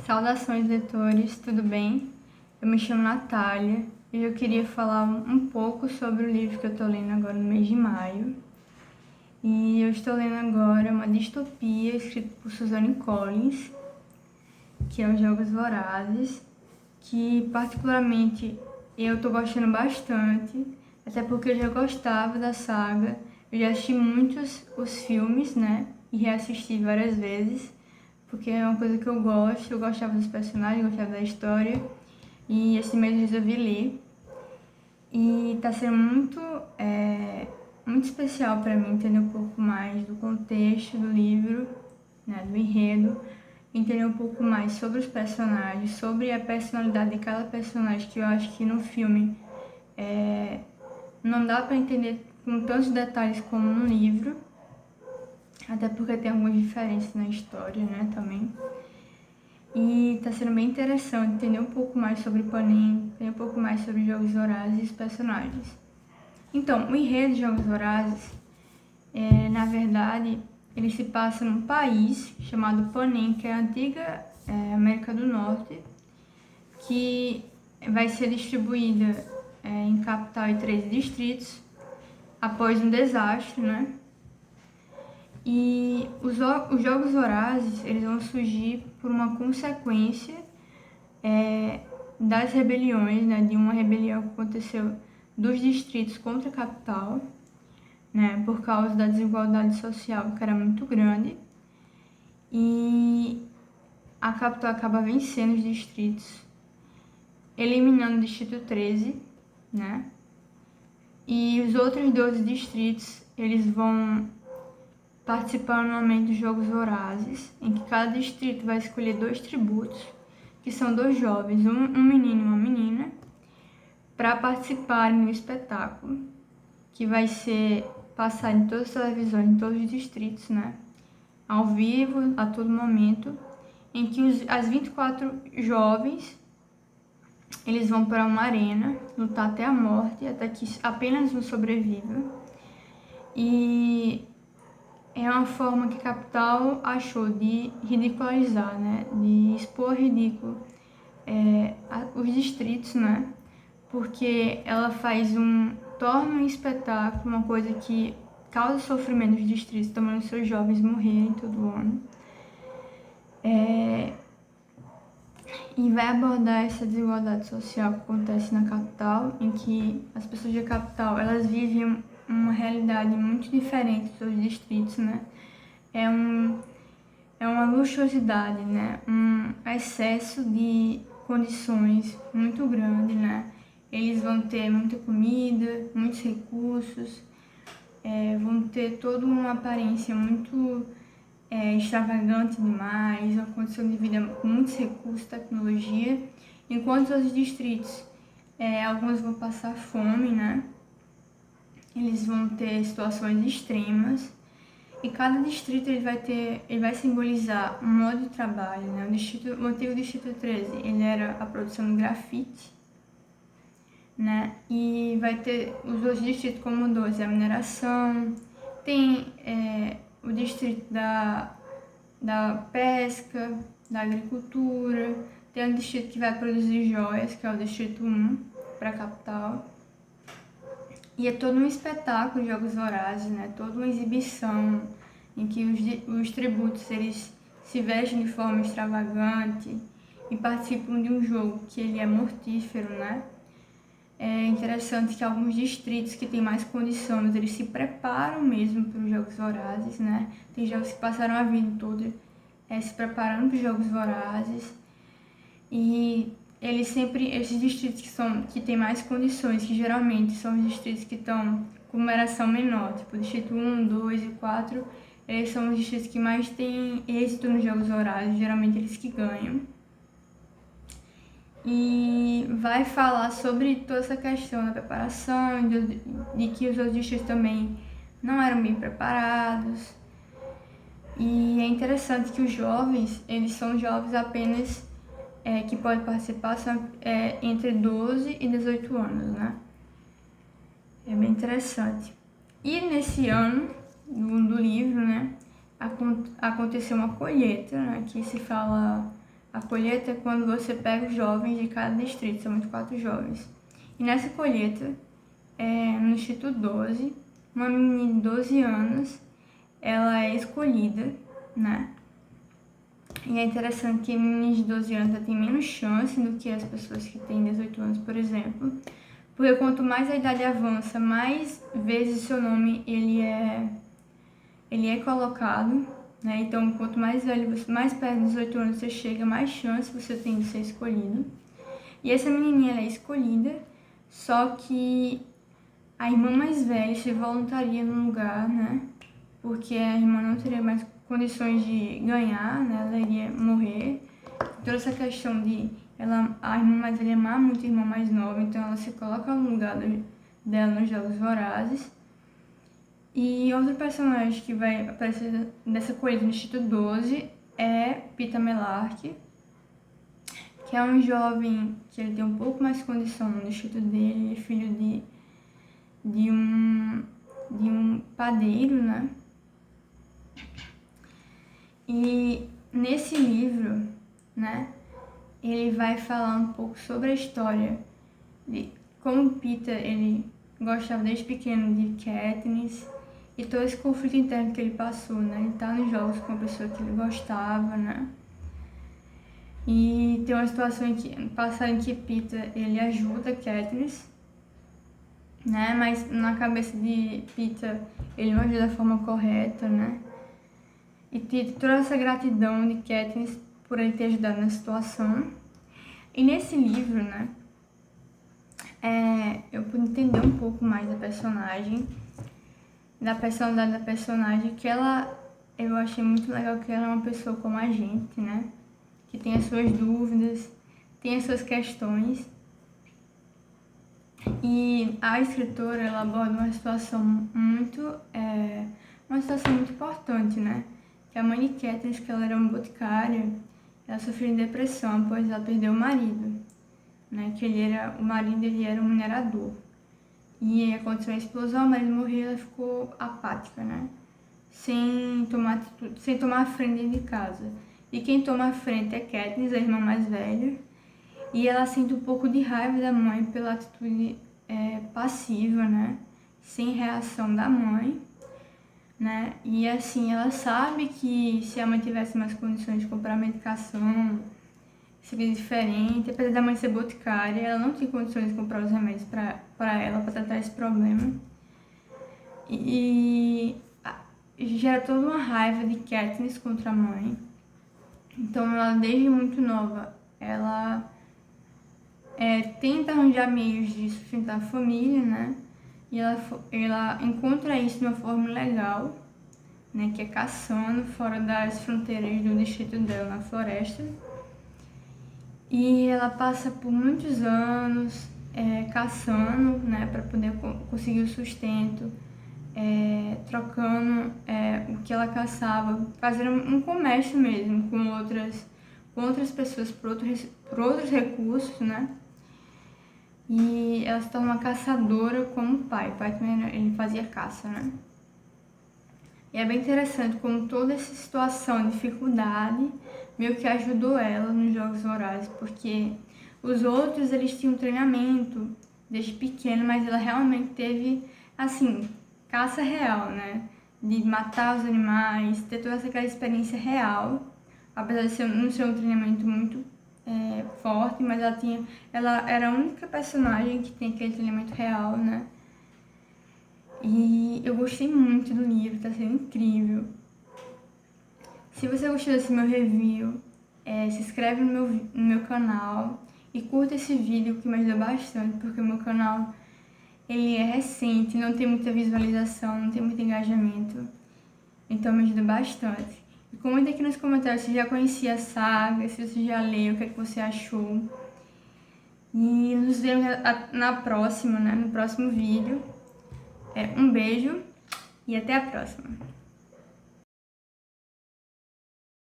Saudações, leitores, tudo bem? Eu me chamo Natália e eu queria falar um pouco sobre o livro que eu estou lendo agora no mês de maio. E eu estou lendo agora uma distopia escrita por Suzanne Collins, que é Os Jogos Vorazes, que particularmente eu estou gostando bastante, até porque eu já gostava da saga, eu já assisti muitos os filmes, né, e reassisti várias vezes, porque é uma coisa que eu gosto, eu gostava dos personagens, gostava da história, e esse mês eu resolvi ler. E tá sendo muito especial para mim entender um pouco mais do contexto do livro, né, do enredo, entender um pouco mais sobre os personagens, sobre a personalidade de cada personagem, que eu acho que no filme não dá para entender com tantos detalhes como no livro, até porque tem algumas diferenças na história, né, também. E tá sendo bem interessante entender um pouco mais sobre Panem, entender um pouco mais sobre Jogos Vorazes e os personagens. Então, o enredo de Jogos Vorazes, na verdade, ele se passa num país chamado Panem, que é a antiga América do Norte, que vai ser distribuída em capital e 13 distritos após um desastre, né? E os Jogos Vorazes, eles vão surgir por uma consequência das rebeliões, né, de uma rebelião que aconteceu dos distritos contra a capital, né, por causa da desigualdade social que era muito grande, e a capital acaba vencendo os distritos, eliminando o distrito 13, né, e os outros 12 distritos, eles vão participar anualmente dos Jogos Vorazes, em que cada distrito vai escolher 2 tributos, que são 2 jovens, um menino e uma menina, para participarem do espetáculo, que vai ser passado em todas as televisões, em todos os distritos, né? Ao vivo, a todo momento, em que as 24 jovens, eles vão para uma arena, lutar até a morte, até que apenas um sobreviva. E é uma forma que a capital achou de ridicularizar, né? De expor ridículo os distritos, né? Porque ela torna um espetáculo uma coisa que causa sofrimento nos distritos, tomando seus jovens morrerem todo ano. E vai abordar essa desigualdade social que acontece na capital, em que as pessoas da capital, elas vivem uma realidade muito diferente dos distritos, né? É uma luxuosidade, né? Um excesso de condições muito grande, né? Eles vão ter muita comida, muitos recursos, vão ter toda uma aparência muito extravagante demais, uma condição de vida com muitos recursos, tecnologia, enquanto os distritos, alguns vão passar fome, né? Eles vão ter situações extremas, e cada distrito ele vai simbolizar um modo de trabalho, né? O antigo distrito 13, ele era a produção de grafite, né? E vai ter os outros distritos como 12, a mineração, tem o distrito da pesca, da agricultura, tem um distrito que vai produzir joias, que é o distrito 1, para a capital. E é todo um espetáculo de Jogos Vorazes, né? Toda uma exibição em que os tributos eles se vestem de forma extravagante e participam de um jogo que ele é mortífero, né? É interessante que alguns distritos que têm mais condições, eles se preparam mesmo para os Jogos Vorazes, né? Tem jogos que passaram a vida toda se preparando para os Jogos Vorazes. E esses distritos que têm mais condições, que geralmente são os distritos que estão com numeração menor, tipo o distrito 1, 2 e 4, eles são os distritos que mais têm êxito nos Jogos Vorazes, geralmente eles que ganham. E vai falar sobre toda essa questão da preparação, de que os outros distritos também não eram bem preparados. E é interessante que os jovens, eles são jovens apenas que podem participar entre 12 e 18 anos, né? É bem interessante. E nesse ano do livro, né, aconteceu uma colheita, né, que se fala A colheita é quando você pega os jovens de cada distrito, são 24 jovens. E nessa colheita, no Distrito 12, uma menina de 12 anos, ela é escolhida, né? E é interessante que meninas de 12 anos têm menos chance do que as pessoas que têm 18 anos, por exemplo. Porque quanto mais a idade avança, mais vezes seu nome ele é colocado, né? Então, quanto mais velho, mais perto dos 18 anos você chega, mais chance você tem de ser escolhido. E essa menininha ela é escolhida, só que a irmã mais velha se voluntaria no lugar, né? Porque a irmã não teria mais condições de ganhar, né? Ela iria morrer. Toda essa questão de a irmã mais velha amar muito a irmã mais nova, então ela se coloca no lugar dela nos Jogos Vorazes. E outro personagem que vai aparecer nessa corrida no Distrito 12 é Peeta Mellark, que é um jovem que ele tem um pouco mais de condição no distrito dele, ele é filho de um padeiro, né? E nesse livro, né, ele vai falar um pouco sobre a história de como o Peeta ele gostava desde pequeno de Katniss e todo esse conflito interno que ele passou, né? Ele tá nos jogos com uma pessoa que ele gostava, né? E tem uma situação em que Peeta ele ajuda Katniss, né? Mas na cabeça de Peeta ele não ajuda da forma correta, né? E tem toda essa gratidão de Katniss por ele ter ajudado na situação. E nesse livro, né, eu pude entender um pouco mais da personagem, da personalidade da personagem, que eu achei muito legal que ela é uma pessoa como a gente, né, que tem as suas dúvidas, tem as suas questões. E a escritora, ela aborda uma situação muito importante, né, que a mãe de Katniss, que ela era uma boticária, ela sofreu de depressão após ela perder o marido, né? Que o marido ele era um minerador. E aconteceu uma explosão, o marido morreu e ela ficou apática, né? Sem tomar atitude, sem tomar a frente dentro de casa. E quem toma a frente é Katniss, a irmã mais velha. E ela sente um pouco de raiva da mãe pela atitude passiva, né? Sem reação da mãe. Né? E assim, ela sabe que se a mãe tivesse mais condições de comprar medicação, seria diferente. Apesar da mãe ser boticária, ela não tinha condições de comprar os remédios para ela, para tratar esse problema. E gera toda uma raiva de Katniss contra a mãe. Então, ela, desde muito nova, ela tenta arranjar meios de sustentar a família, né? E ela encontra isso de uma forma legal, né, que é caçando fora das fronteiras do distrito dela, na floresta. E ela passa por muitos anos caçando, né, para poder conseguir o sustento, trocando o que ela caçava, fazendo um comércio mesmo com outras pessoas por outros recursos, né? E ela se torna uma caçadora como o pai. O pai também ele fazia caça, né? E é bem interessante como toda essa situação de dificuldade meio que ajudou ela nos Jogos Vorazes, porque os outros eles tinham treinamento desde pequeno, mas ela realmente teve, assim, caça real, né? De matar os animais, ter toda aquela experiência real, apesar de não ser um treinamento muito forte, mas ela era a única personagem que tem aquele treinamento real, né? E eu gostei muito do livro, tá sendo incrível. Se você gostou desse meu review, se inscreve no meu canal e curta esse vídeo que me ajuda bastante, porque o meu canal ele é recente, não tem muita visualização, não tem muito engajamento, então me ajuda bastante. E comenta aqui nos comentários se já conhecia a saga, se você já leu, o que é que você achou. E nos vemos na próxima, né, no próximo vídeo. Um beijo e até a próxima!